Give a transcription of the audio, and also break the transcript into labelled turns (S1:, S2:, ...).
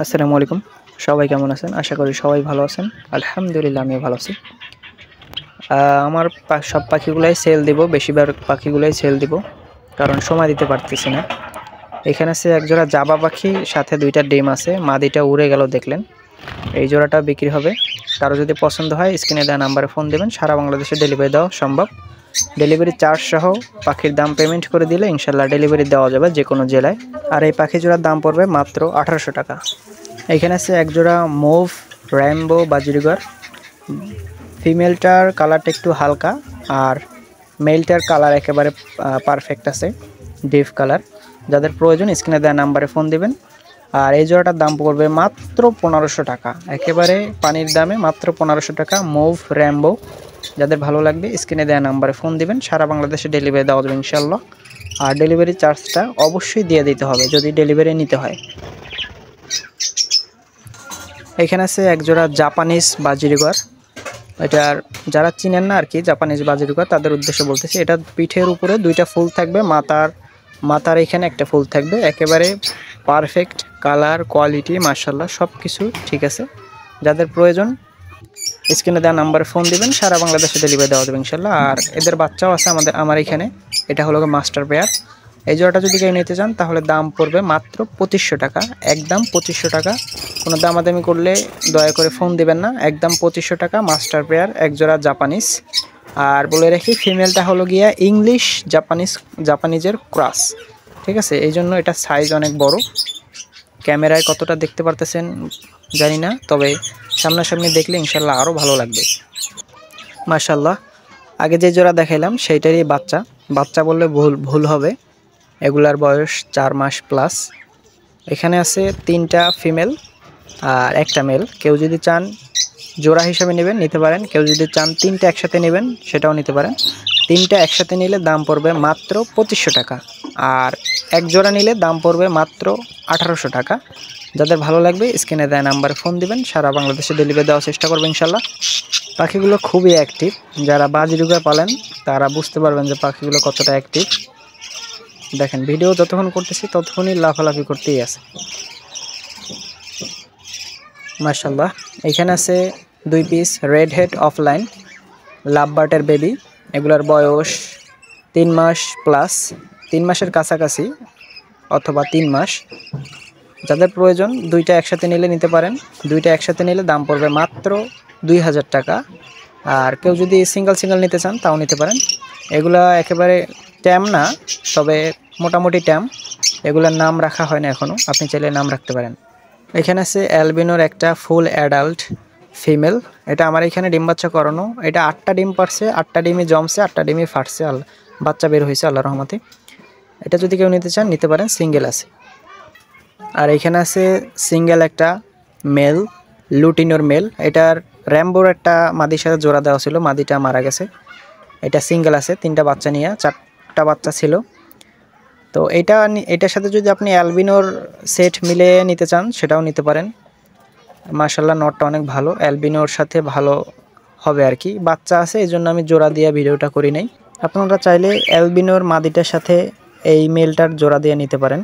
S1: আসসালামু আলাইকুম। সবাই কেমন আছেন? আশা করি সবাই ভালো আছেন। আলহামদুলিল্লাহ আমিও ভালো আছি। আমার সব পাখিগুলাই সেল দিব, বেশিরভাগ পাখিগুলাই সেল দিব। কারণ সময় দিতে পারতেছি না। এখানে আছে এক জোড়া জাবা পাখি, সাথে ২টা ডিম আছে। মাদিটা উড়ে গেল দেখলেন। এই জোড়াটা বিক্রি হবে। কারো যদি পছন্দ হয় স্ক্রিনে দেওয়া নাম্বারে ফোন দেবেন। সারা বাংলাদেশে ডেলিভারি দেওয়া সম্ভব। ডেলিভারি চার্জ সহ পাখির দাম পেমেন্ট করে দিলে ইনশাল্লাহ ডেলিভারি দেওয়া যাবে যে কোনো জেলায়। আর এই পাখি জোড়ার দাম পড়বে মাত্র ১৮০০ টাকা। এখানে আছে এক জোড়া মুভ র্যাম্বো বাজিরগর। ফিমেলটার কালারটা একটু হালকা আর মেলটার কালার একেবারে পারফেক্ট আছে, ডিপ কালার। যাদের প্রয়োজন স্ক্রিনে দেওয়া নাম্বারে ফোন দিবেন। আর এই জোড়াটার দাম পড়বে মাত্র ১৫০০ টাকা, একেবারে পানির দামে মাত্র ১৫০০ টাকা। মুভ র্যাম্বো যাদের ভালো লাগবে স্ক্রিনে দেওয়া নাম্বারে ফোন দিবেন। সারা বাংলাদেশে ডেলিভারি দেওয়া যাবে ইনশাল্লাহ। আর ডেলিভারি চার্জটা অবশ্যই দিয়ে দিতে হবে যদি ডেলিভারি নিতে হয়। এখানে আছে একজোড়া জাপানিজ বাজিরগর। এটার যারা চিনেন না আর কি জাপানিজ বাজিরগর তাদের উদ্দেশ্যে বলতেছি। এটা পিঠের উপরে 2টা ফুল থাকবে, মাথার এখানে একটা ফুল থাকবে, একেবারে পারফেক্ট কালার কোয়ালিটি মাশাআল্লাহ সব কিছু ঠিক আছে। যাদের প্রয়োজন স্ক্রিনে দেওয়া নাম্বারে ফোন দিবেন। সারা বাংলাদেশে ডেলিভারি দেওয়া যাবে ইনশাল্লাহ। আর এদের বাচ্চাও আছে আমার এখানে। এটা হলো মাস্টার পেয়ার। এই জোড়াটা যদি কেউ নিতে চান তাহলে দাম পড়বে মাত্র ২৫০০ টাকা, একদম ২৫০০ টাকা। কোনো দামাদামি করলে দয়া করে ফোন দিবেন না, একদম ২৫০০ টাকা মাস্টার পেয়ার এক জোড়া জাপানিজ। আর বলে রাখি ফিমেলটা হলো গিয়া ইংলিশ জাপানিজের ক্রস, ঠিক আছে। এই জন্য এটা সাইজ অনেক বড়। ক্যামেরায় কতটা দেখতে পারতেছেন জানি না, তবে সামনাসামনি দেখলে ইনশাল্লাহ আরও ভালো লাগবে মাশাল্লাহ। আগে যে জোড়া দেখাইলাম সেইটারই বাচ্চা বললে ভুল হবে। এগুলার বয়স 4 মাস প্লাস। এখানে আছে 3টা ফিমেল আর একটা মেল। কেউ যদি চান জোড়া হিসাবে নেবেন নিতে পারেন, কেউ যদি চান 3টা একসাথে নেবেন সেটাও নিতে পারেন। 3টা একসাথে নিলে দাম পড়বে মাত্র ২৫০০ টাকা, আর এক জোড়া নিলে দাম পড়বে মাত্র ১৮০০ টাকা। যাদের ভালো লাগবে স্ক্রিনে দেওয়া নাম্বারে ফোন দিবেন। সারা বাংলাদেশে ডেলিভারি দেওয়ার চেষ্টা করবে ইনশাল্লাহ। পাখিগুলো খুবই অ্যাক্টিভ, যারা বাজিরুগা পালেন তারা বুঝতে পারবেন যে পাখিগুলো কতটা অ্যাক্টিভ। দেখেন ভিডিও যতক্ষণ করতেছি ততক্ষণই লাফালাফি করতেই আছে মাশাআল্লাহ। এখানে আছে 2 পিস রেড হেড অফলাইন লাভবার্ডের বেবি। এগুলার বয়স 3 মাস প্লাস, 3 মাসের কাছাকাছি অথবা 3 মাস। যাদের প্রয়োজন 2টা একসাথে নিলে নিতে পারেন। 2টা একসাথে নিলে দাম পড়বে মাত্র ২০০০ টাকা। আর কেউ যদি সিঙ্গেল নিতে চান তাও নিতে পারেন। এগুলা একেবারে ট্যাম না, তবে মোটামুটি ট্যাম। এগুলার নাম রাখা হয় না এখনও, আপনি চাইলে নাম রাখতে পারেন। এখানে আছে অ্যালবিনোর একটা ফুল অ্যাডাল্ট ফিমেল। এটা আমার এখানে ডিম বাচ্চা করানো। এটা 8টা ডিম পারছে, 8টা ডিমই জমছে, 8টা ডিমই ফাটছে, বাচ্চা বের হয়েছে আল্লাহর রহমতে। এটা যদি কেউ নিতে চান নিতে পারেন, সিঙ্গেল আছে। আর এখানে আছে সিঙ্গেল একটা মেল লুটিনোর মেল। এটার র্যাম্বোর একটা মাদির সাথে জোড়া দেওয়া ছিল, মাদিটা মারা গেছে। এটা সিঙ্গেল আছে, 3টা বাচ্চা নিয়ে 4টা বাচ্চা ছিল। তো এটার সাথে যদি আপনি অ্যালবিনোর সেট মিলে নিতে চান সেটাও নিতে পারেন। মাশাআল্লাহ নটটা অনেক ভালো, অ্যালবিনোর সাথে ভালো হবে আর কি। বাচ্চা আছে এই জন্য আমি জোড়া দিয়ে ভিডিওটা করি নাই। আপনারা চাইলে অ্যালবিনোর মাদিটার সাথে এই মেলটার জোড়া দিয়ে নিতে পারেন।